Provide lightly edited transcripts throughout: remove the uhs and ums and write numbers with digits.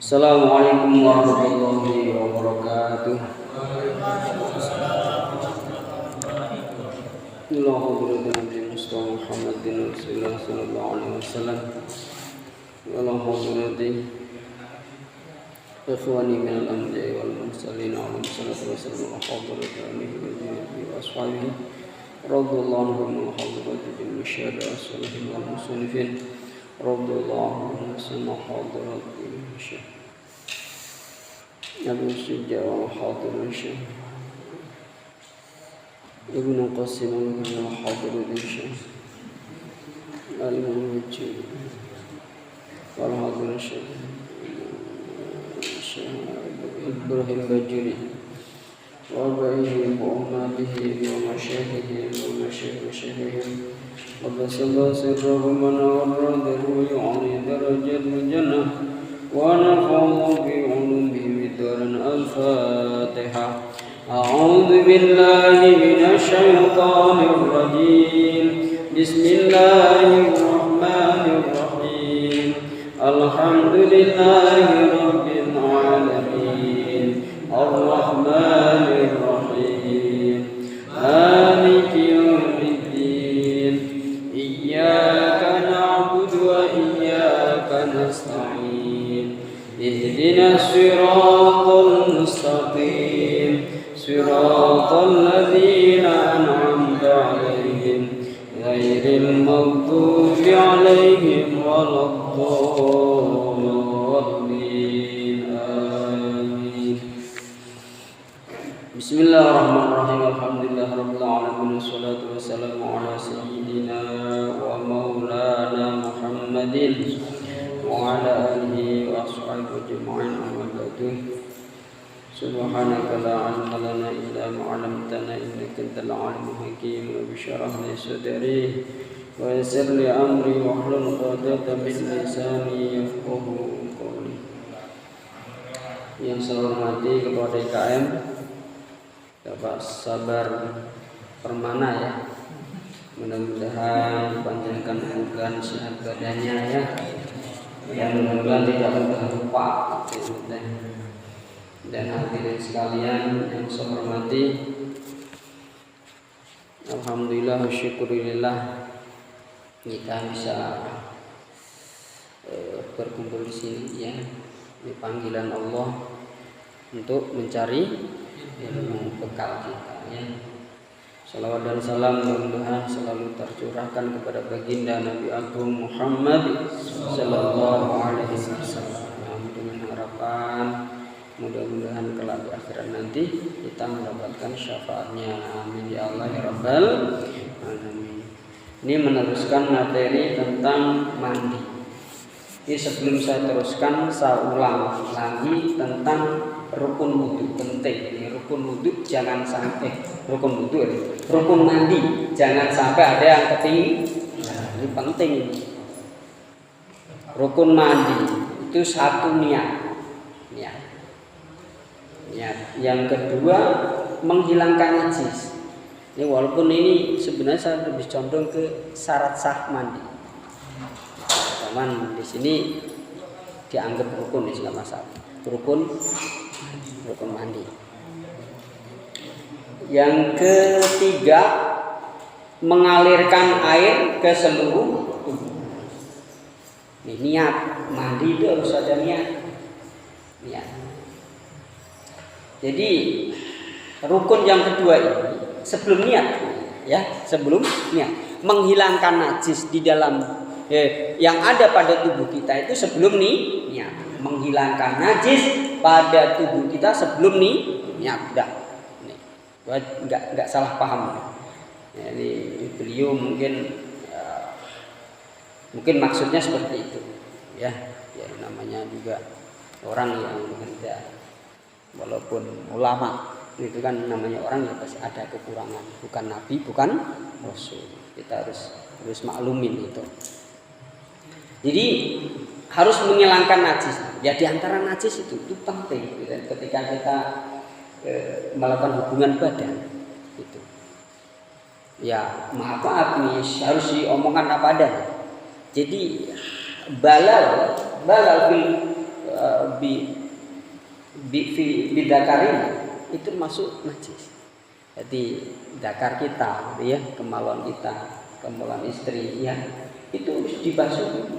Assalamualaikum warahmatullahi wabarakatuh. Allahumma Nabi Mustafa Muhammadin Rasulullah sallallahu alaihi wasallam. Allahumma ikhwani min al-anbiya'i wal mursalin alaihi salatu wassalam wa hadratihi wa ashabihi radhiyallahu anhum wa hadratihi min syahada as-salihin wal musannifin radhiyallahu anhum wa hadratihi min syahada Abu Sujah wa hadir Syekh Ibnu Qasim wa hadir Syekh Al-Muwajjih wa hadir Syekh Ibrahim Bajuri wa ba'ihi wa ummatihi wa masyayikhihi wa masyayikh wa basallahu sirrahum wa nawwaradahu yu'ali darajat jannah wa nafa'u bi ulumihim الفاتحة أعوذ بالله من الشيطان الرجيم بسم الله الرحمن الرحيم الحمد لله رب العالمين الرحمن الرحيم مالك يوم الدين إياك نعبد وإياك نستعين اهدنا الصراط المستقيم صراط الذين أنعمت عليهم غير المغضوب عليهم ولا الضالين آمين. بسم الله الرحمن الرحيم الحمد لله رب العالمين والصلاة والسلام على سيدنا ومولانا محمد وعلى آله وأصحابه أجمعين أما بعد سبحانك لا علم لنا إلا ما علمتنا إنك أنت العليم الحكيم رب اشرح لي صدري ويسر لي أمري واحلل عقدة من لساني يفقهوا قولي. Yang saya hormati kepada IKM Bapak Sabar Permana ya, mudah-mudahan panjangkan umur sehat badannya ya, dan mudah-mudahan tidak mudah lupa dan hadirin sekalian yang saya hormati, alhamdulillah wa syukurillah kita bisa berkumpul di sini ya, di panggilan Allah untuk mencari ilmu bekal kita ya. Salawat dan salam mudah-mudahan selalu tercurahkan kepada baginda Nabi Agung Muhammad sallallahu alaihi wasallam. Dengan harapan mudah-mudahan kelak di akhirat nanti kita mendapatkan syafaatnya. Amin ya Allah ya Rabbal alamin. Ini meneruskan materi tentang mandi. Jadi sebelum saya teruskan, saya ulang lagi tentang rukun wudu penting. Ini rukun wudu jangan sampai rukun mandi jangan sampai ada yang ketinggalan. Ini penting. Rukun mandi itu satu niat. Yang kedua menghilangkan najis. Ini walaupun ini sebenarnya saya lebih condong ke syarat sah mandi. Cuman di sini dianggap rukun ya, nggak masalah. Rukun mandi. Yang ketiga mengalirkan air ke seluruh tubuh. Ini niat mandi itu harus ada niat. Jadi rukun yang kedua ini sebelum niat menghilangkan najis di dalam yang ada pada tubuh kita itu sebelum niat. Menghilangkan najis pada tubuh kita sebelum niat. Enggak salah paham. Jadi beliau mungkin maksudnya seperti itu ya namanya juga orang yang bekerja, walaupun ulama itu kan namanya orang yang pasti ada kekurangan, bukan nabi bukan rasul, kita harus maklumin itu. Jadi harus menghilangkan najis ya, diantara najis itu penting ketika kita melakukan hubungan badan itu ya, maaf nih harus diomongkan apa adanya. Jadi balal bidakarin itu masuk najis. Jadi dakar kita, ya, kemaluan kita, kemaluan istri, ya, itu harus dibasuh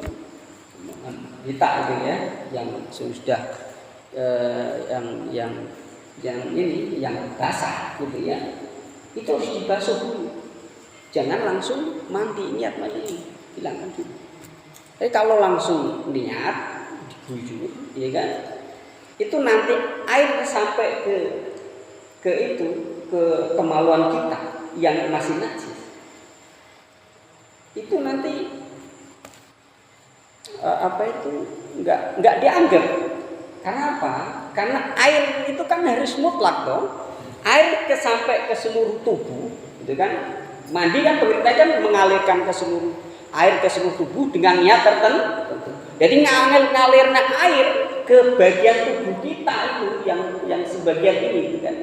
dengan kita, gitu ya, yang sudah yang ini yang basah, gitu ya, itu harus dibasuh dulu. Jangan langsung mandi, niat mandi, hilangkan dulu. Tapi kalau langsung niat diguyur, ya kan, itu nanti air sampai ke itu, ke kemaluan kita yang masih najis, itu nanti nggak dianggap. Karena apa? Karena air itu kan harus mutlak dong. Air sampai ke seluruh tubuh, gitu kan? Mandi kan pengertiannya kan mengalirkan ke seluruh air ke seluruh tubuh dengan niat tertentu. Jadi ngalirnya air ke bagian tubuh kita itu yang sebagian ini, gitu kan?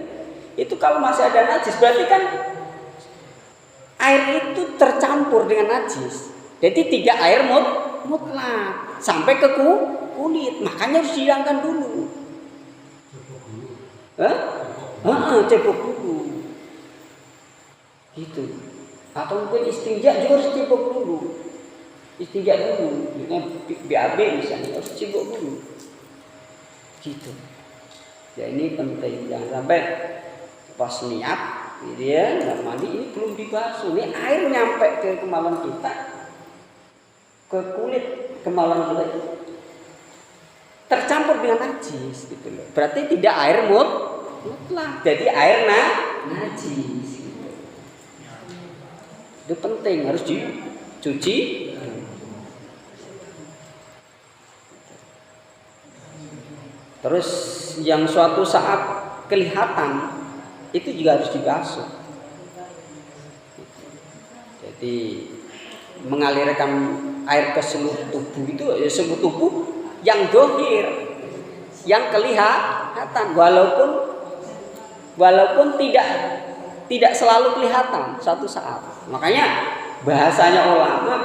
Itu kalau masih ada najis berarti kan air itu tercampur dengan najis. Jadi tidak air mutlak sampai ke kulit, makanya harus dihilangkan dulu. Cebok dulu. Gitu. Atau mungkin istinja juga harus cebok dulu. Istinja dulu, dengan BAB misalnya harus cebok dulu. Gitu. Ya ini penting, jangan sampai pas niat, gitu ya, mandi ini belum dibasuh, ini air nyampe ke kemaluan kita, ke kulit kemaluan kita tercampur dengan najis, gitu loh. Berarti tidak air mutlak, jadi air najis. Gitu. Itu penting, harus dicuci. Terus yang suatu saat kelihatan itu juga harus dibasuh. Jadi mengalirkan air ke seluruh tubuh itu ya seluruh tubuh yang dohir, yang kelihatan, walaupun tidak selalu kelihatan suatu saat. Makanya bahasanya ulama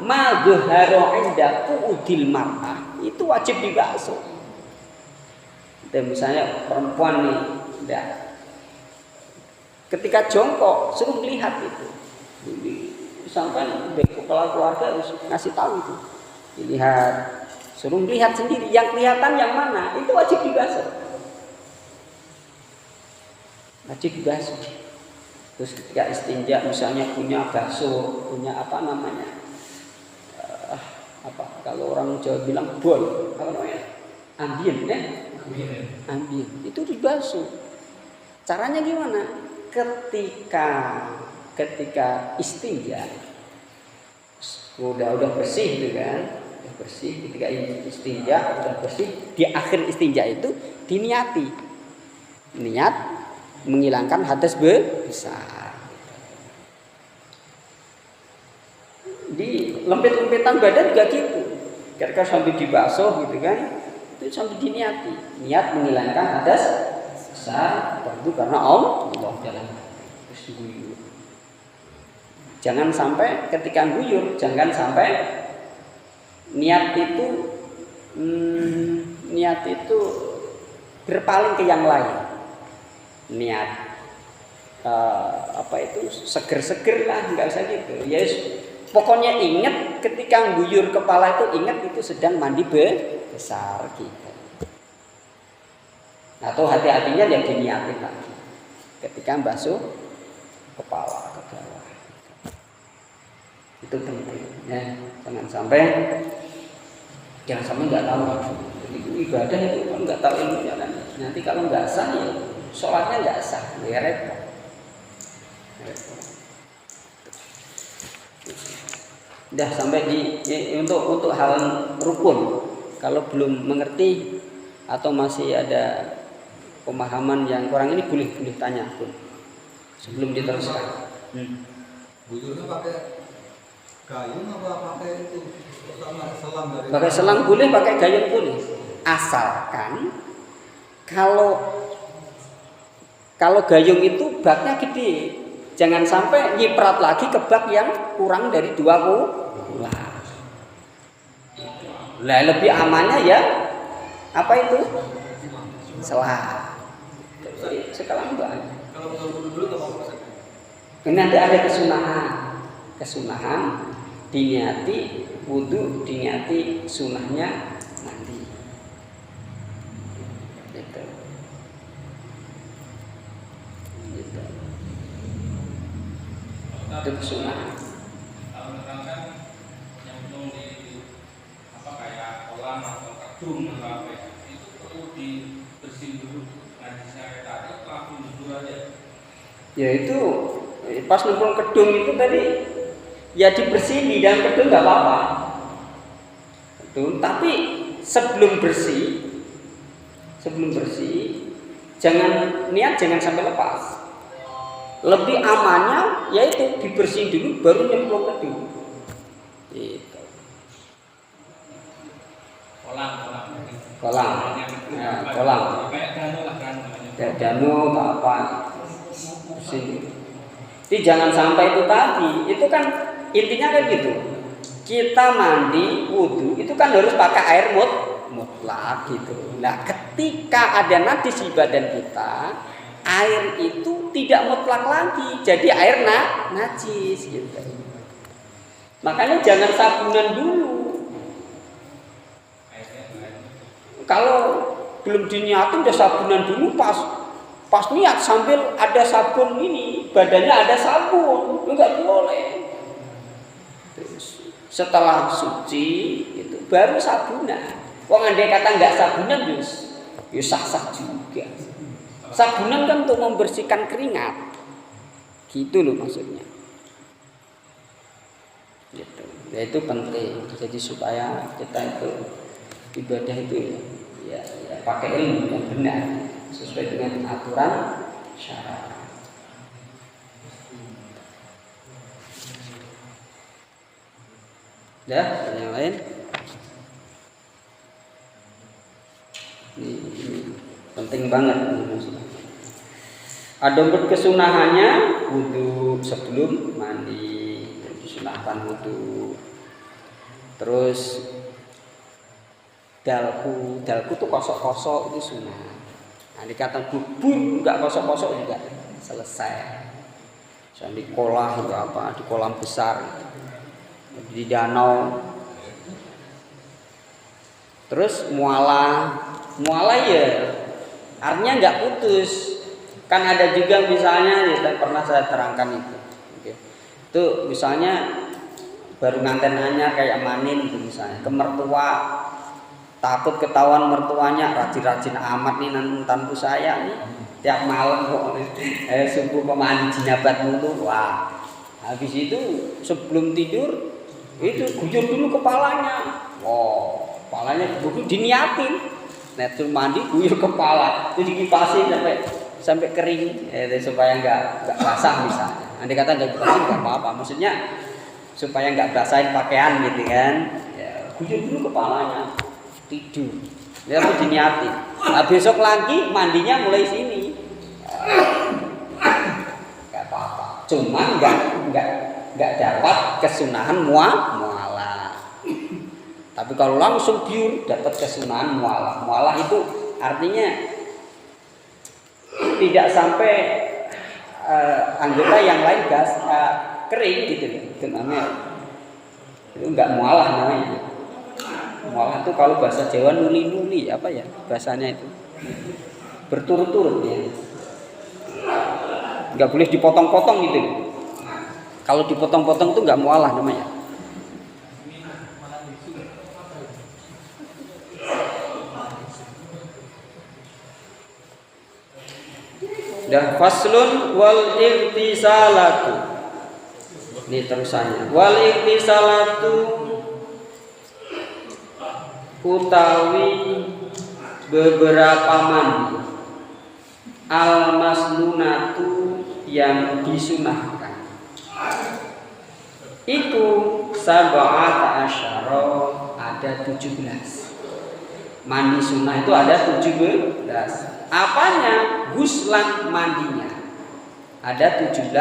ma dhuhara inda qu'udil mar'ah itu wajib dibasuh. Dan misalnya perempuan nih, ketika jongkok suruh lihat itu, sampai kepala keluarga harus ngasih tahu itu, dilihat, suruh lihat sendiri, yang kelihatan yang mana itu wajib dibasuh, Terus ketika istinja misalnya punya basuh, punya kalau orang Jawa bilang bol, ambien, ambien itu dibasuh. Caranya gimana? Ketika istinja udah bersih, gitu kan, udah bersih. Ketika istinja udah bersih, di akhir istinja itu diniati, niat menghilangkan hadas besar. Di lempit-lempitan badan juga gitu, ketika sambil dibasuh, gitu kan, itu sambil diniati, niat menghilangkan hadas besar, itu karena Allah jalan. Terus guyur. Jangan sampai ketika guyur, jangan sampai niat itu berpaling ke yang lain. Niat seger-seger lah, enggak usah gitu. Ya pokoknya ingat ketika guyur kepala itu, ingat itu sedang mandi besar gitu. Atau hati-hatinya yang diniatin lagi ketika basuh kepala ke bawah. Itu penting ya, jangan sampai nggak tahu. Jadi ibadah itu kan nggak tahu ilmunya, nanti kalau nggak sah ya sholatnya nggak sah, ya repot. Udah sampai untuk hal rukun, kalau belum mengerti atau masih ada pemahaman yang kurang ini boleh tanya pun sebelum diteruskan. Bujurnya pakai gayung apa pakai itu selang dari? Pakai selang boleh, pakai gayung boleh, asalkan kalau gayung itu baknya gede, jangan sampai nyiprat lagi ke bak yang kurang dari 2 kulah. Lah lebih amannya ya Apa itu? Selah. Sekarang banyak. Kalau wudhu dulu nggak apa-apa. Nanti ada kesunahan diniati wudhu, diniati sunahnya nanti. Gitu. Itu kesunahan. Kalau misalkan nyemplung di kayak kolam atau kedung atau apa itu perlu dibersihin dulu najisnya tadi langsung dulu aja. Ya itu pas nyemplung kedung itu tadi ya dibersihin di dalam kedung nggak apa-apa. Tapi sebelum bersih jangan sampai lepas. Lebih amannya yaitu dibersihin dulu baru nyemplung kedung. Gitu. Kolam. Ya, kolam. Kayak danu lah kan. Ya, danu atau apa. Jadi jangan sampai itu tadi. Itu kan intinya kan gitu. Kita mandi wudu itu kan harus pakai air mutlak gitu. Nah, ketika ada najis di badan kita, air itu tidak mutlak lagi. Jadi air najis gitu. Makanya jangan sabunan dulu. Kalau belum diniatin udah sabunan dulu pas niat sambil ada sabun ini, badannya ada sabun, enggak boleh. Terus setelah suci itu baru sabunan. Wong andai kata enggak sabunan ya sah-sah juga. Sabunan kan untuk membersihkan keringat. Gitu loh maksudnya. Gitu. Ya itu penting. Jadi supaya kita itu ibadah itu ya pakai ilmu yang benar sesuai dengan aturan syara. Ya, yang lain. Ini penting banget ini. Adapun kesunahannya wudu sebelum mandi, disunahkan wudu. Terus dalku tuh kosok-kosok itu sunnah. Nah, dikatakan bubur enggak kosok-kosok juga selesai. Misalnya di kolam atau apa, di kolam besar, di danau. Terus mualah ya artinya enggak putus. Kan ada juga misalnya ya pernah saya terangkan itu. Oke. Itu misalnya baru nganten anyar kayak manin gitu misalnya ke mertua, takut ketahuan mertuanya rajin-rajin amat nih tantu saya nih tiap malam kok subuh mandi jinabat mulu. Wah, habis itu sebelum tidur itu guyur dulu kepalanya. Wow, kepalanya dulu diniatin. Nah, terus mandi guyur kepala, itu dikipasin sampai kering supaya enggak basah misalnya. Andai kata enggak dikipasin enggak apa-apa. Maksudnya supaya enggak basahin pakaian gitu kan. Ya, guyur dulu kepalanya. Tidur, ya harus diniatin. Nah, besok lagi mandinya mulai sini, nggak apa-apa. Cuman nggak dapat kesunahan mualah. Tapi kalau langsung pure dapat kesunahan mualah. Mualah itu artinya tidak sampai anggota yang lain kering gitu, itu namanya. Itu nggak mualah namanya. Mualah itu kalau bahasa Jawa nuli-nuli apa ya bahasanya itu berturut-turut ya, nggak boleh dipotong-potong gitu. Kalau dipotong-potong itu nggak mualah namanya. Dan faslun wal ightisalatu, ini terusannya. Wal ightisalatu utawi beberapa mandi al-masnunatu yang disunahkan itu sab'ata asyara, ada 17 mandi sunnah itu ada 17. Apanya? Guslan mandinya ada 17.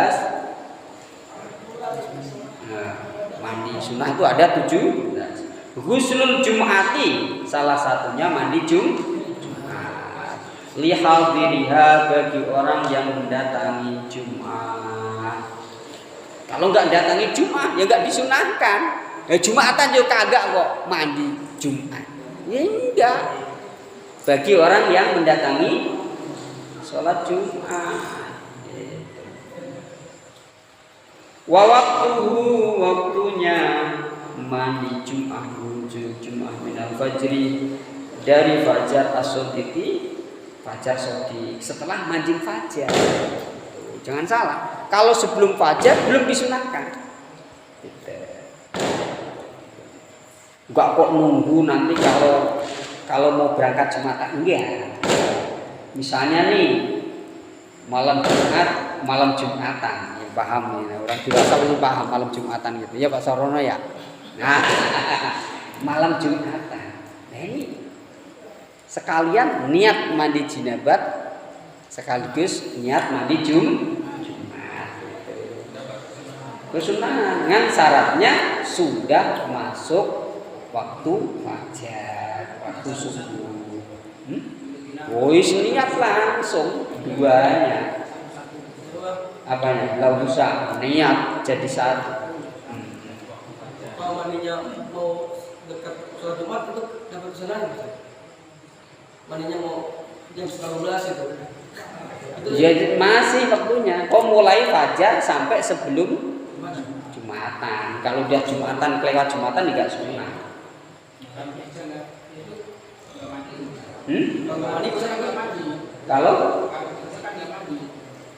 Nah, mandi sunnah itu ada 17. Ghuslul Jum'ati, salah satunya mandi Jumat. Li hadiriha, bagi orang yang mendatangi Jumat. Kalau nggak datangi Jumat ya nggak disunahkan. Jumatan juga kagak kok mandi Jumat. Ya enggak. Bagi orang yang mendatangi sholat Jumat. Wa waktuhu, waktunya mandi Jumat, wujud Jumat minal fajri, dari fajar as-sadiqi, fajar sodik, setelah manjing fajar. Jangan salah, kalau sebelum fajar belum disunahkan. Enggak kok nunggu nanti kalau mau berangkat Jumatan, enggak. Misalnya nih malam Jumat, malam Jumatan, ya paham nih, orang dewasa itu paham malam Jumatan gitu ya Pak Sarono ya. Nah, malam Jumatan, nah ini sekalian niat mandi jinabat, sekaligus niat mandi Jumat. Kesunahan syaratnya sudah masuk waktu fajar, waktu subuh. Wis niat langsung duanya. Apanya? Enggak usah niat jadi satu. Kalau mandinya mau dekat sholat Jumat itu dapat kesenangan gitu. Mandinya mau jam 12 itu. Ya masih waktunya. Kok mulai fajar sampai sebelum Jumatan. Kalau udah Jumatan kelewat Jumatan enggak sunnah.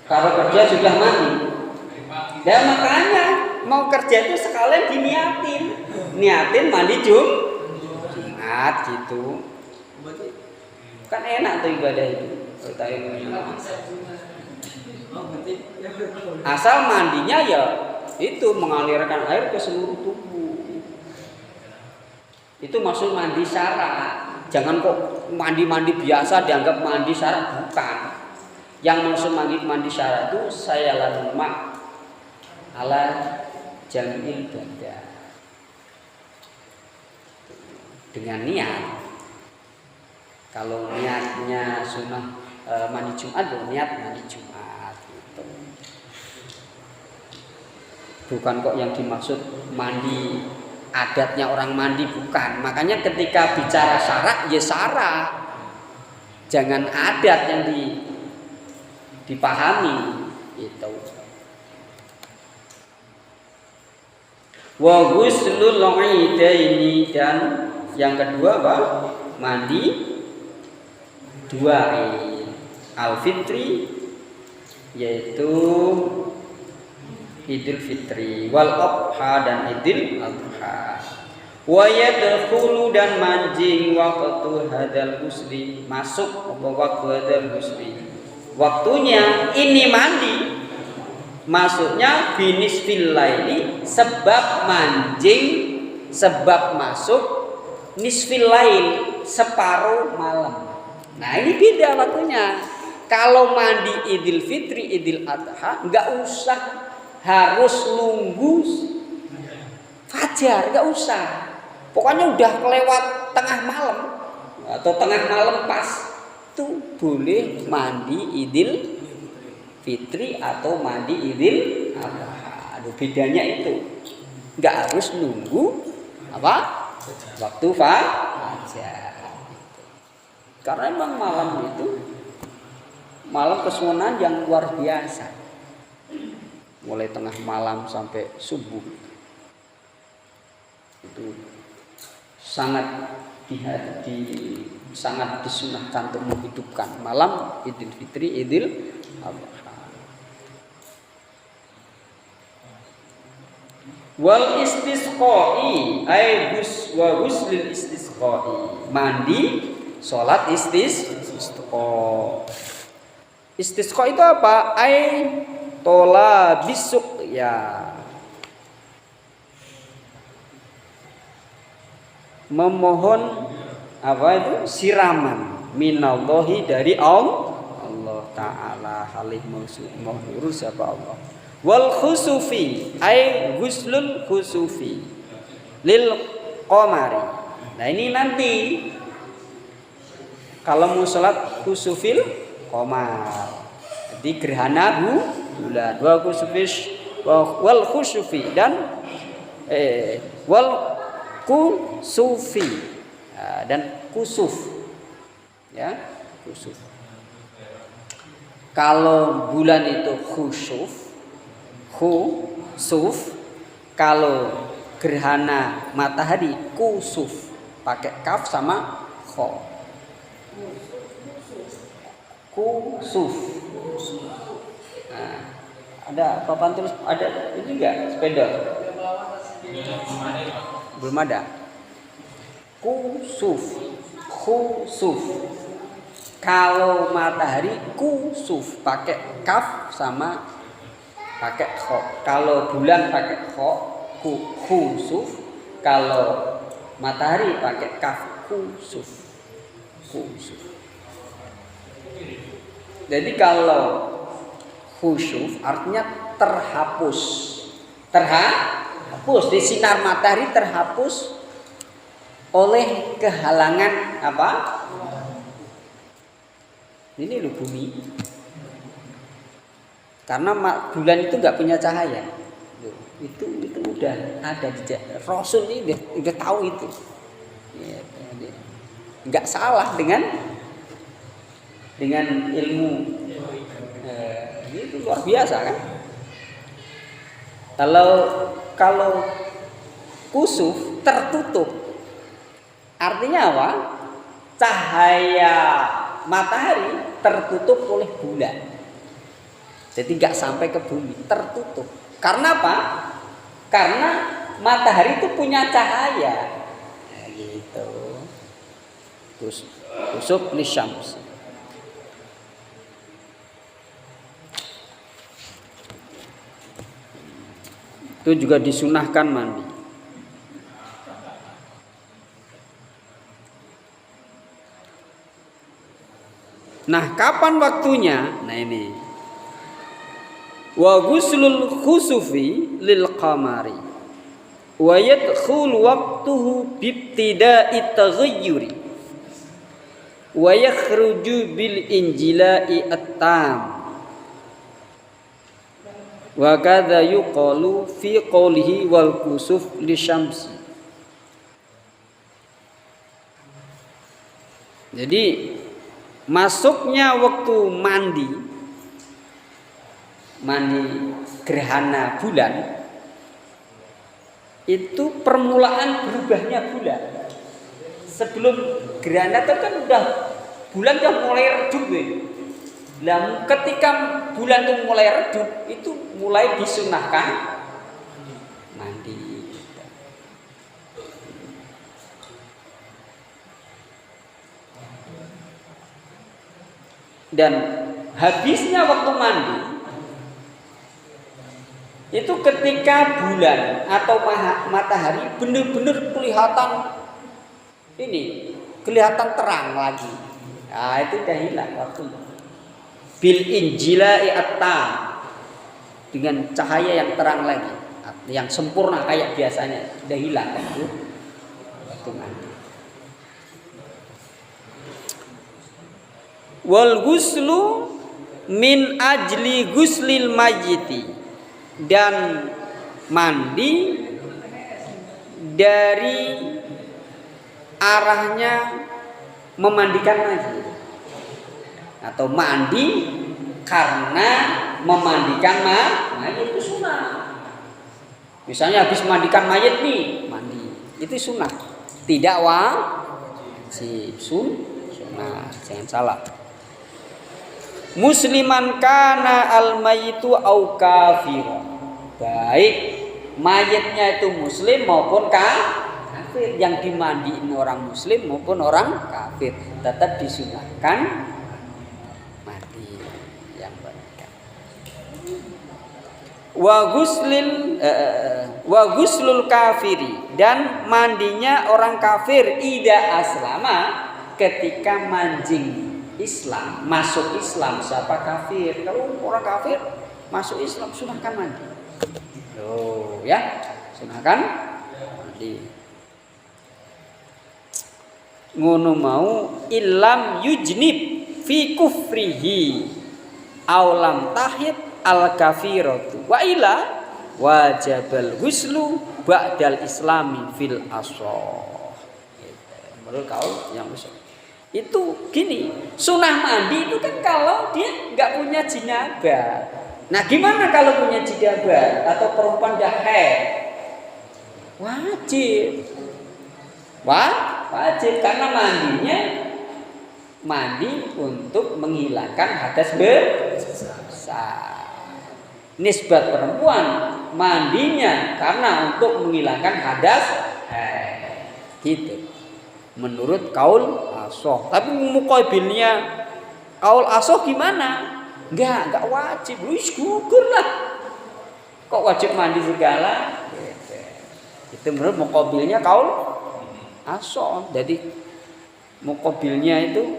Kalau kerja sudah mandi. Ya makanya mau kerja itu sekalian niatin mandi Jumat gitu. Kan enak tuh ibadah itu. Asal mandinya ya itu mengalirkan air ke seluruh tubuh. Itu maksud mandi syara. Jangan kok mandi biasa dianggap mandi syara, bukan. Yang maksud mandi syara itu saya lalu mak ala jamil badan dengan niat. Kalau niatnya sunnah mandi Jumat, niat mandi Jumat gitu. Bukan kok yang dimaksud mandi adatnya orang mandi, bukan. Makanya ketika bicara syarak ya syarak, jangan adat yang dipahami itu. Wa ghuslul idaini, dan yang kedua apa? Mandi dua Id. Al-Fitri yaitu Idul Fitri, wal Adha dan Idul Adha. Wa yadkhulu, dan manjing waqtu hadzal ghusli, masuk waktu hadzal ghusli. Waktunya ini mandi masuknya binisfil laili, sebab manjing, sebab masuk nisfil lail, separuh malam. Nah ini beda waktunya. Kalau mandi Idul Fitri, Idul Adha enggak usah harus nunggu fajar, enggak usah. Pokoknya udah kelewat tengah malam atau tengah malam pas itu boleh mandi Idul Fitri atau mandi Idul Adha. Aduh, bedanya itu. Enggak harus nunggu apa? Waktu fajar. Karena memang malam itu malam kesunahan yang luar biasa. Mulai tengah malam sampai subuh. Itu sangat sangat disunahkan untuk menghidupkan malam Idul Fitri, Idul Adha. Wal istisqai ay ghuslil istisqai, mandi salat istisqa. Istisqa itu apa? Ay tola bisuk ya, memohon apa itu siraman minallahi, dari Allah Ta'ala, halih maghfur siapa Allah. Wal khusufi ay ghuslul khusufi lil qamari. Nah ini nanti kalau mau sholat khusufil qamar. Jadi gerhana bulan wal khusufi dan wal kusufi dan kusuf ya, kusuf. Kalau bulan itu khusuf, kalau gerhana matahari kusuf, pakai kaf sama kho. Kusuf. Nah, ada papan tulis, ada ini enggak sepeda? Belum ada. Kusuf. Kalau matahari kusuf pakai kaf sama pakai kho. Kalau bulan pakai kho, khusuf. Kalau matahari pakai kaf, kusuf. Jadi kalau khusuf artinya terhapus. Terhapus di sinar matahari, terhapus oleh kehalangan apa? Ini loh bumi. Karena bulan itu nggak punya cahaya. Itu udah ada di Rasul ini udah tahu itu. Nggak salah dengan ilmu. Itu luar biasa kan? Kalau kusuf tertutup, artinya apa? Cahaya matahari tertutup oleh bulan. Jadi nggak sampai ke bumi, tertutup. Karena apa? Karena matahari itu punya cahaya. Nah, gitu. Kusuf lisyams. Itu juga disunahkan mandi. Nah, kapan waktunya? Nah ini. Wa ghuslul khusufi lil qamari. Wa yadkhul waqtuhu bibtida'i taghayyuri. Wa yakhruju bil injila'i at-tam. Wa kadza yuqalu fi qawlihi wal kusuf lisyamsi. Jadi masuknya waktu mandi gerhana bulan itu permulaan berubahnya bulan. Sebelum gerhana itu kan bulan udah mulai redup ya. Nah, ketika bulan itu mulai redup, itu mulai disunahkan mandi. Dan habisnya waktu mandi itu ketika bulan atau matahari benar-benar kelihatan terang lagi. Nah, itu udah hilang waktu. Bil injila'i at-tam, dengan cahaya yang terang lagi, yang sempurna kayak biasanya, udah hilang waktu mandi. Wal ghuslu min ajli ghuslil mayyiti, dan mandi dari arahnya memandikan mayit, atau mandi karena memandikan mayit itu sunnah. Misalnya habis mandikan mayit nih, mandi itu sunnah, tidak wajib. Sunnah, jangan salah. Musliman kana al mayitu au kafir, baik mayitnya itu muslim maupun kafir, yang dimandiin orang muslim maupun orang kafir tetap disunahkan mandi yang benar. Wa ghuslul kafiri, dan mandinya orang kafir ida aslama, ketika manjing Islam, masuk Islam. Siapa kafir? Kalau orang kafir masuk Islam, sunahkan mandi. Ya, sunahkan mandi. ngono mau ilam yujnib fi kufrihi aw lam tahid al kafiratu wa ila wajibal huslu ba'dal islami fil asah. Menurut kau yang besar itu gini, sunah mandi itu kan kalau dia nggak punya jinabah. Nah gimana kalau punya jinabah atau perempuan dah haid? Wajib, wajib karena mandi untuk menghilangkan hadas besar. Nisbat perempuan mandinya karena untuk menghilangkan hadas gitu. Menurut kaul asoh. Tapi muqabilnya kaul asoh gimana? Enggak wajib. Lu gugur lah. Kok wajib mandi segala? Itu menurut muqabilnya kaul asoh. Jadi muqabilnya itu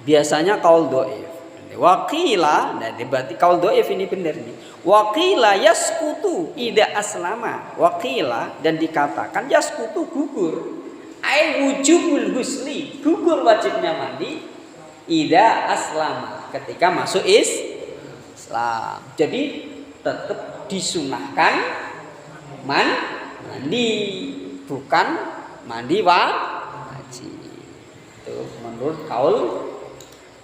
biasanya kaul dhaif. Waqila, nah berarti kaul dhaif ini benar nih. Waqila yaskutu ida aslama. Waqila dan dikatakan yaskutu gugur. Ai wujubul husli, gugur wajibnya mandi ida aslama ketika masuk Islam. Jadi tetap disunahkan mandi, bukan mandi wajib. Itu menurut kaul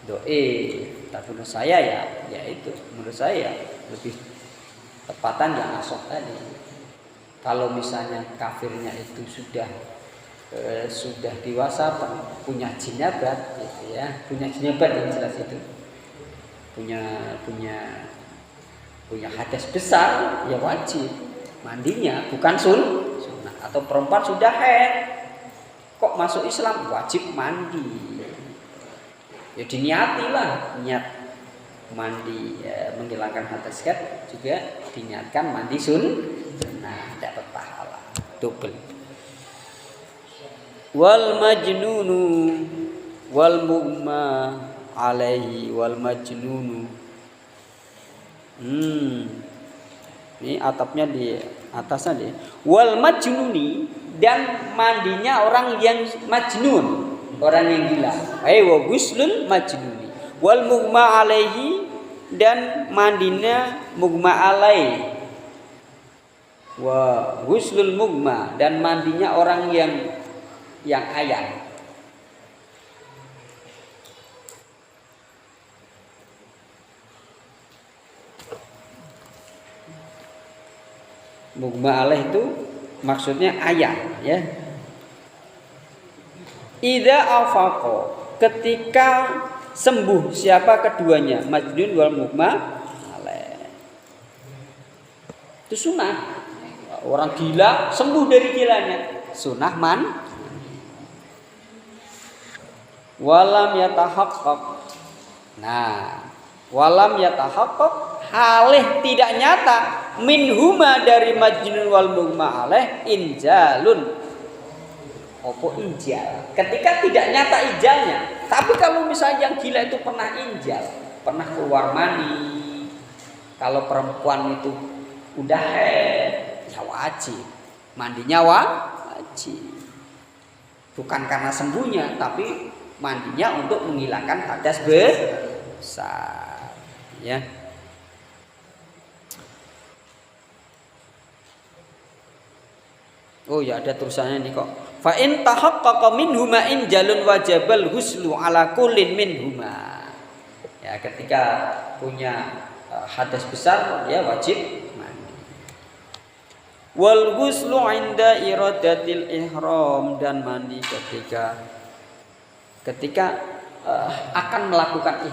dhaif. Tapi menurut saya ya itu menurut saya lebih tepatan yang asoh tadi. Kalau misalnya kafirnya itu sudah dewasa, punya jinabat gitu ya, punya jinabat yang jelas itu, punya hadas besar ya wajib mandinya, bukan sunnah. Atau perempuan sudah haid kok masuk Islam wajib mandi ya, diniatilah niat mandi ya, menghilangkan hadas juga diniatkan mandi sunnah, dapat pahala double. Wal majnunu wal mughma alaihi wal majnunu. Ini atapnya di atasnya deh. Wal majnuni dan mandinya orang yang majnun, orang yang gila. Wa guslul majnuni. Wal mughma alaihi dan mandinya mughma alaihi. Wa guslul mughma dan mandinya orang yang ayam. Mughma alaih itu maksudnya ayam ya. Idza afaqo ketika sembuh siapa keduanya, majnun wal mughma alaih. Itu sunnah. Orang gila sembuh dari gilanya, sunnah walam yatahaqqaq. Nah, walam yatahaqqaq halih tidak nyata minhuma dari majnun wal mughma alaih injalun. Opo injal? Ketika tidak nyata injalnya. Tapi kalau misalnya yang gila itu pernah injal, pernah keluar mani. Kalau perempuan itu udah haid, ya wajib mandinya wajib. Bukan karena sembuhnya, tapi mandinya untuk menghilangkan hadas besar ya. Oh ya ada tulisannya nih kok. Fa in tahaqqaqa minhuma injalun wajibal huslu ala kullin minhuma. Ya ketika punya hadas besar ya wajib mandi. Wal huslu inda iradatil ihram dan mandi ketika akan melakukan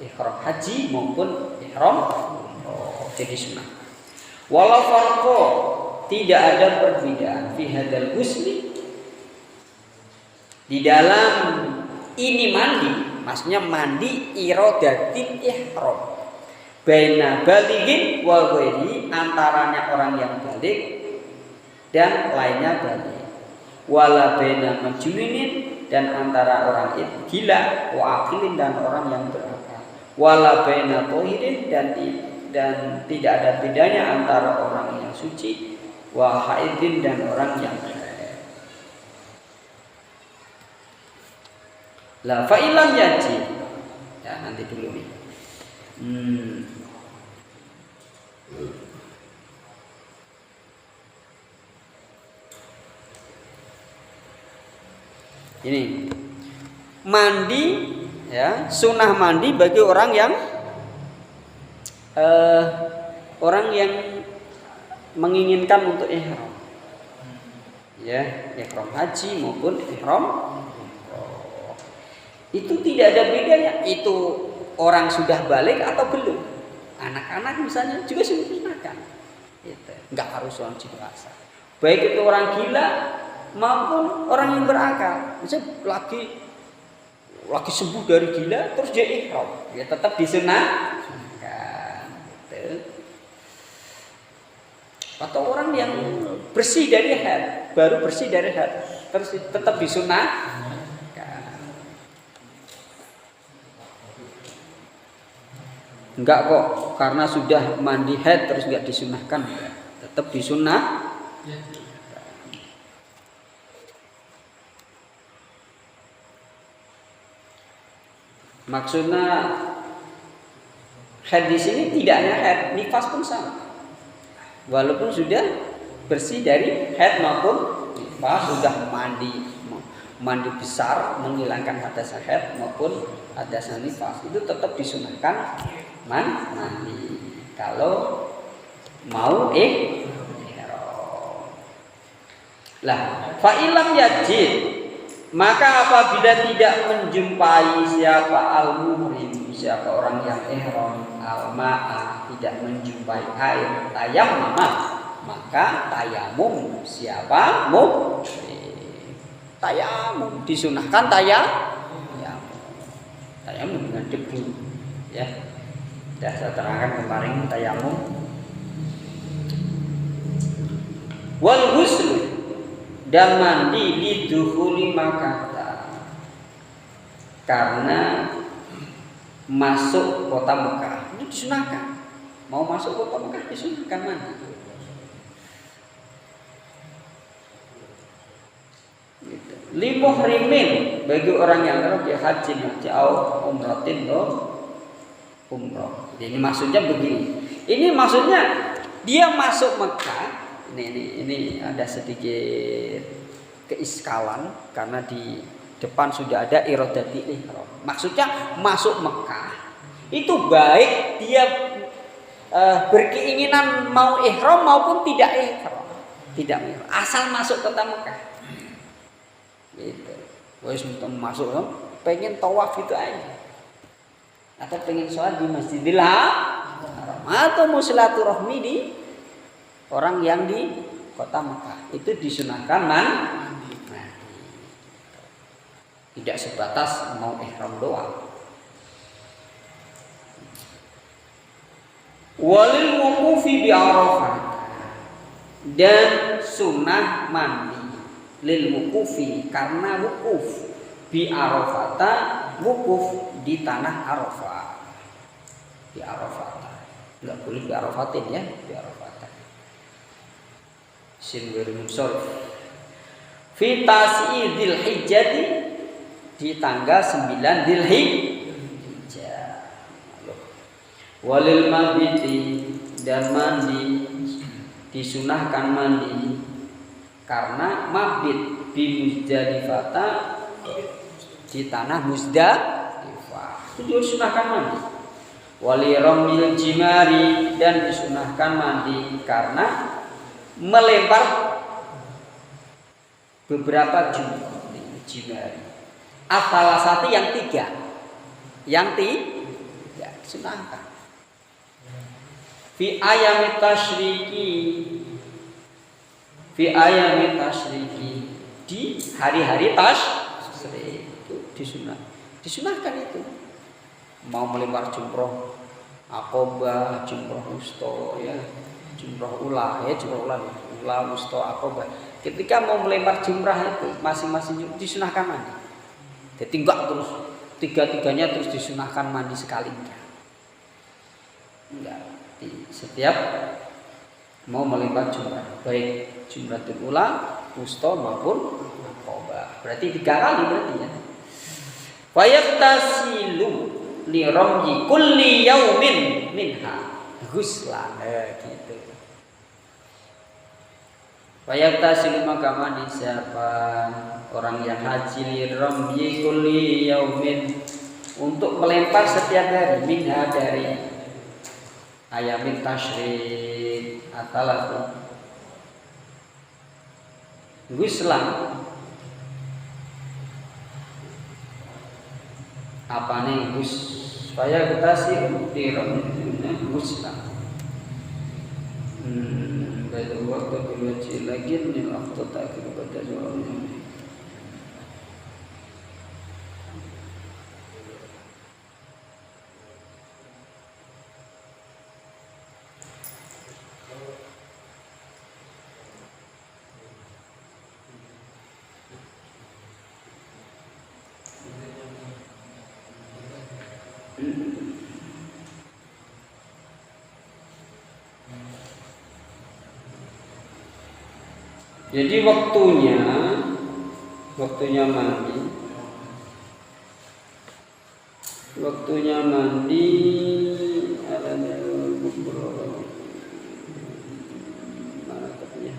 ihram haji maupun ihram jadi sunnah. Walau farqo tidak ada perbedaan fi hadzal husli di dalam ini mandi, maksudnya mandi iradatil ihram baina balighin wa ghairi antaranya orang yang balik dan lainnya balik, wala baina majnunin dan antara orang itu gila, wa aqilin dan orang yang berakal, wala baina tahirin dan tidak ada bedanya antara orang yang suci, wa haidin dan orang yang haid. Lah fa ilam yajid. Ya nanti dulu nih. Ini mandi ya, sunnah mandi bagi orang yang menginginkan untuk ihram. Ya, ihram haji maupun ihram umroh. Itu tidak ada bedanya. Itu orang sudah balik atau belum. Anak-anak misalnya juga sunahkan. Gitu. Enggak harus orang dewasa. Baik itu orang gila maupun orang yang berakal. Misalnya lagi sembuh dari gila terus dia ihram, ya tetap disunahkan. Gitu. Atau orang yang bersih dari haid, baru bersih dari haid, terus tetap disunahkan. Enggak kok, karena sudah mandi haid terus enggak disunahkan, tetap disunah. Maksudnya haid di sini tidak hanya haid, nifas pun sama. Walaupun sudah bersih dari haid maupun nifas, sudah mandi besar menghilangkan hadas haid maupun hadas nifas, itu tetap disunahkan mandi kalau mau ihram. Lah, fa ilam yajid, maka apabila tidak menjumpai siapa al-muhrim, siapa orang yang ihram, al-ma'a, tidak menjumpai air, tayammum, maka tayamum siapa muhrim. Tayamum disunahkan tayamum dengan debu, ya. Sudah saya terangkan kemarin tayamum. Wal ghusl, dan mandi lidukhuli Makkah, karena masuk kota Mekah itu disunahkan. Mau masuk kota Mekah disunahkan mandi. Gitu. Limuhrimin, bagi orang yang pergi haji atau umratin umroh. Ini maksudnya begini. Ini maksudnya dia masuk Mekah. Ini ada sedikit keiskalan karena di depan sudah ada iradati ihram. Maksudnya masuk Mekah itu baik dia berkeinginan mau ihram maupun tidak ihram. Tidak ihram, asal masuk kota Mekah. Gitu. Wis masuk pengen tawaf itu aja. Atau pengen sholat di Masjidil Haram atau mau silaturahmi di orang yang di kota Mekah, itu disunahkan mandi. Tidak sebatas mau ihram doang. Walil wuqufi bi Arafah, dan sunnah mandi lil wuqufi, karena wukuf bi Arafata, wukuf di tanah Arafah. Di Arafah. Enggak boleh di Arafatin ya, di Arafah. Sin wirmusor fi tas'i Dzulhijjah, di tanggal 9 Dzulhijjah. Walil mabiti, dan mandi disunahkan mandi karena mabit bi Muzdalifah, di tanah Muzdalifah itu disunahkan mandi. Waliramil jimari, dan disunahkan mandi karena melempar beberapa jimari. Salah satu yang tiga disunahkan. Fi ayamit tasyriki, di hari-hari tasyrik itu disunahkan itu. Mau melempar jumroh Aqobah, jumroh wusta, ya, jumroh ula, wusta, Aqobah. Ketika mau melempar jumrah itu masing-masing disunahkan mandi. Jadi enggak terus tiga-tiganya terus disunahkan mandi sekali, enggak. Di setiap mau melempar jumrah, baik jumratul ula, wusta maupun Aqobah. Berarti 3 kali berarti ya. Fayaktasilu li ramyi kulli yaumin minha ghuslan. Gitu. Fayaktasilu maka mandi siapa orang yang haji li ramyi kulli yaumin untuk melempar setiap hari minha dari ayamin tasyrik atau ghuslan. Apa nih gus? Supaya kita sih ghuslan. Baik waktu keluar lagi nih waktu tak kita jawabnya. Jadi waktunya mandi mana katanya?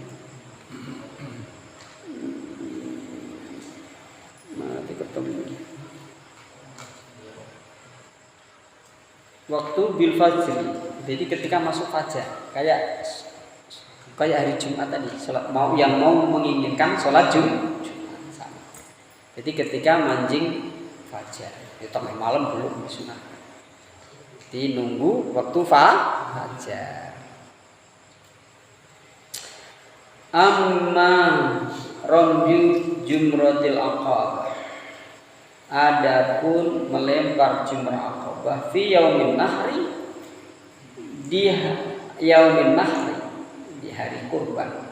Mana ketemu? Waktu bil fajr. Jadi ketika masuk fajar, kayak hari Jumat tadi, mau menginginkan sholat Jumat sama. Jadi ketika mancing fajar, itu tengah malam belum disunat. Jadi nunggu waktu fajar. Amma ramyu jumratil aqabah. Adapun melempar jumrah aqabah fi yaumin nahri, di yaumin nahri, hari kurban.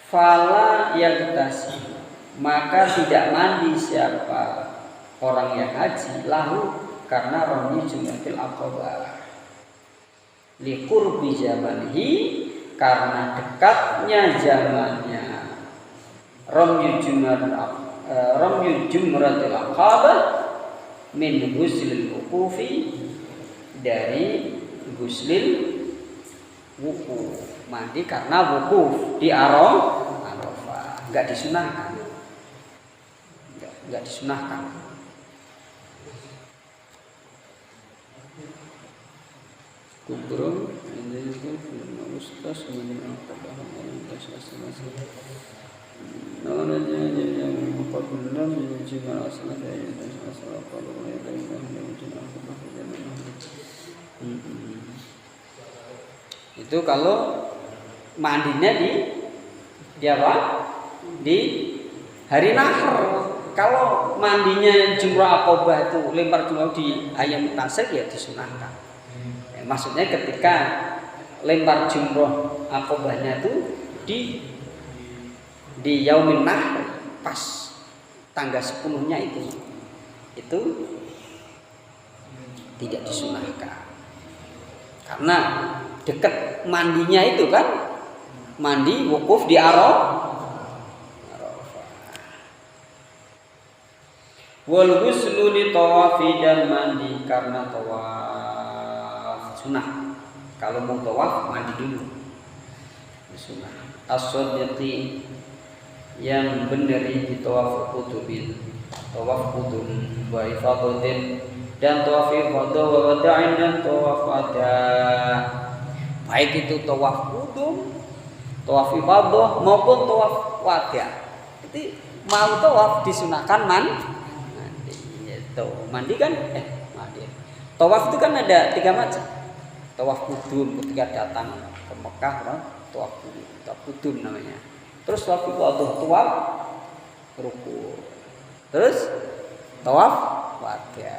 Fala yaghtasi, maka tidak mandi siapa orang yang haji lahu karena ramyi jumratil aqabah. Li qurbi zamanihi, karena dekatnya zamannya ramyi jumratil aqabah min ghuslil wuqufi, dari ghuslil wukuf, mandi karena wukuf di Arafah, enggak disunahkan. Kubro ini itu ustaz itu kalau mandinya di apa? Di hari nahar. Kalau mandinya jumrah aqabah itu lempar jumrah di ayam tasyrik ya disunahkan. Maksudnya ketika lempar jumrah aqabahnya itu di yaumin nahar, pas tanggal 10-nya itu tidak disunahkan. Karena dekat mandinya itu kan, mandi wukuf di Arafah. Wal ghuslu li tawafi, dan mandi karena tawaf sunnah. Kalau mau tawaf mandi dulu, sunnah. As-sadiqi, yang benar di tawaf qudum, wa ifadatin, dan tawaf ifadah, wa wada'in, dan tawaf wada. Baik itu tawaf qudum, tawaf ifadah maupun tawaf wada. Jadi mau tawaf disunahkan mandi. Mandi kan mandi. Tawaf itu kan ada 3 macam. Tawaf qudum ketika datang ke Mekah, tawaf qudum namanya. Terus tawaf ifadah, tawaf ruku. Terus tawaf wada.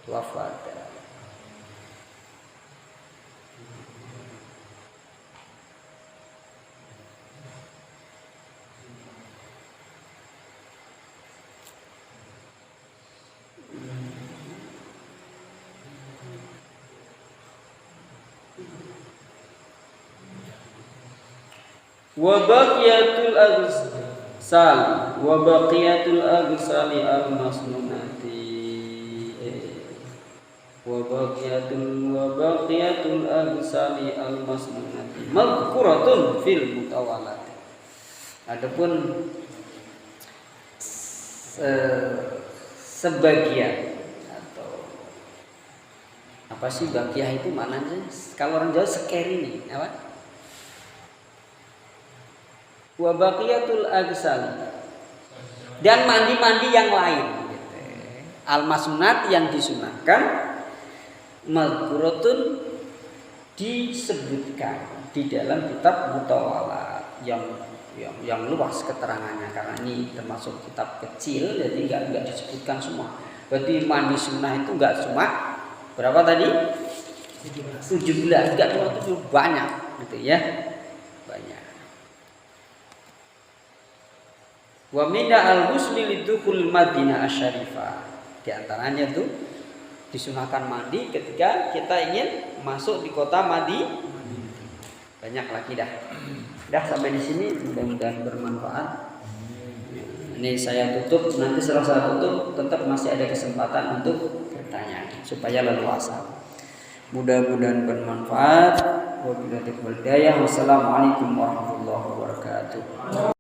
Tawaf wada. Wa baqiyatul sal wa baqiyatul aghsali al masnunati wa baqiyatul aghsali al masnunati madhkuratun fil mutawalat. Adapun sebagian atau apa sih baqiah itu maknanya? Kalau orang Jawa seker ini apa? Wa baqiyatul aghsal dan mandi-mandi yang lain gitu. Al-masnunat yang disunahkan madhkuratun disebutkan di dalam kitab Mutawalat yang luas keterangannya karena ini termasuk kitab kecil jadi enggak disebutkan semua. Berarti mandi sunnah itu enggak cuma berapa tadi? 17 enggak cuma 7 banyak gitu ya. Banyak. Wa mina al-husli lidukhul Madinah asy-Syarifah. Di antaranya itu disunahkan mandi ketika kita ingin masuk di kota Madinah. Banyak lagi dah. Dah sampai di sini mudah-mudahan bermanfaat. Ini saya tutup, nanti setelah saya tutup tetap masih ada kesempatan untuk bertanya supaya leluasa. Mudah-mudahan bermanfaat. Wabillahi taufiq wal hidayah. Wassalamualaikum warahmatullahi wabarakatuh.